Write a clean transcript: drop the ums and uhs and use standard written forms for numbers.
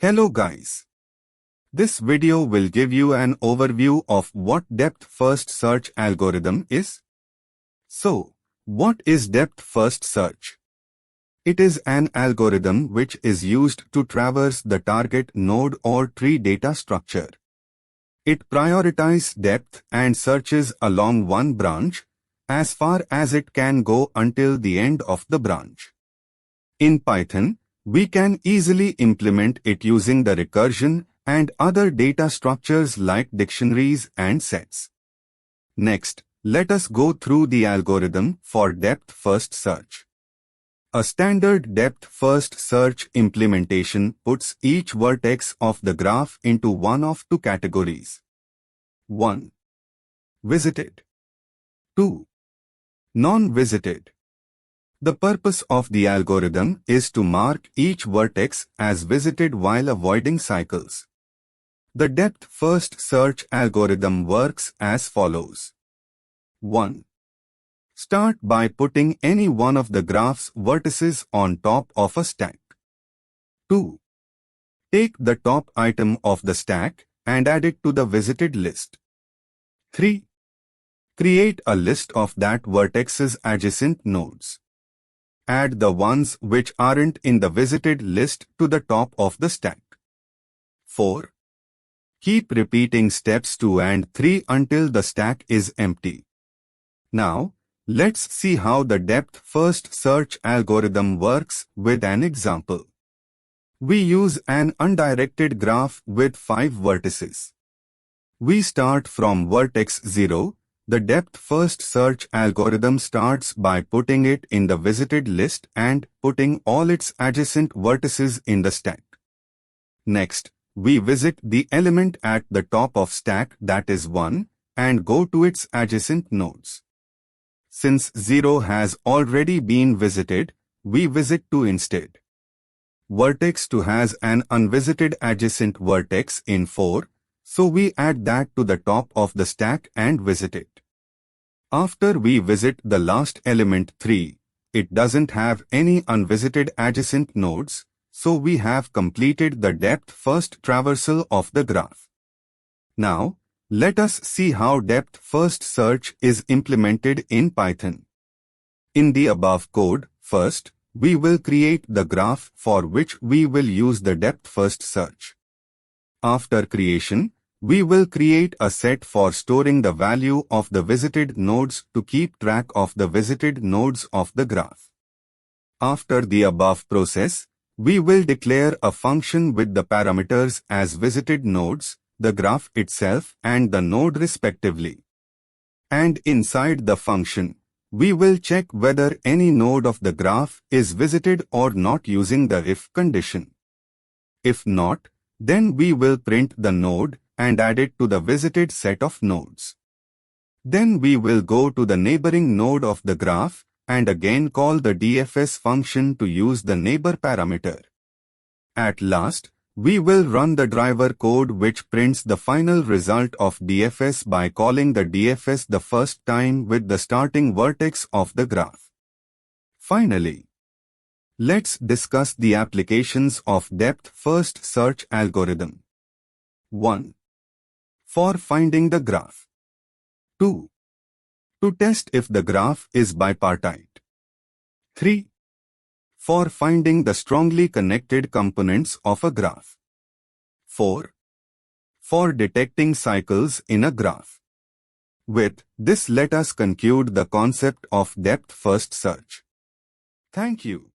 Hello guys. This video will give you an overview of what depth-first search algorithm is. So, what is depth-first search? It is an algorithm which is used to traverse the target node or tree data structure. It prioritizes depth and searches along one branch as far as it can go until the end of the branch. In Python, we can easily implement it using the recursion and other data structures like dictionaries and sets. Next, let us go through the algorithm for depth-first search. A standard depth-first search implementation puts each vertex of the graph into one of two categories. 1. Visited. 2. Non-visited. The purpose of the algorithm is to mark each vertex as visited while avoiding cycles. The depth-first search algorithm works as follows. 1. Start by putting any one of the graph's vertices on top of a stack. 2. Take the top item of the stack and add it to the visited list. 3. Create a list of that vertex's adjacent nodes. Add the ones which aren't in the visited list to the top of the stack. 4. Keep repeating steps 2 and 3 until the stack is empty. Now, let's see how the depth-first search algorithm works with an example. We use an undirected graph with 5 vertices. We start from vertex 0. The depth-first search algorithm starts by putting it in the visited list and putting all its adjacent vertices in the stack. Next, we visit the element at the top of stack, that is 1, and go to its adjacent nodes. Since 0 has already been visited, we visit 2 instead. Vertex 2 has an unvisited adjacent vertex in 4, so we add that to the top of the stack and visit it. After we visit the last element 3, it doesn't have any unvisited adjacent nodes, so we have completed the depth-first traversal of the graph. Now, let us see how depth-first search is implemented in Python. In the above code, first, we will create the graph for which we will use the depth-first search. After creation, we will create a set for storing the value of the visited nodes to keep track of the visited nodes of the graph. After the above process, we will declare a function with the parameters as visited nodes, the graph itself and the node respectively. And inside the function, we will check whether any node of the graph is visited or not using the if condition. If not, then we will print the node and add it to the visited set of nodes. Then we will go to the neighboring node of the graph and again call the DFS function to use the neighbor parameter. At last, we will run the driver code which prints the final result of DFS by calling the DFS the first time with the starting vertex of the graph. Finally, let's discuss the applications of depth-first search algorithm. 1. For finding the graph. 2. To test if the graph is bipartite. 3. For finding the strongly connected components of a graph. 4. For detecting cycles in a graph. With this, let us conclude the concept of depth-first search. Thank you.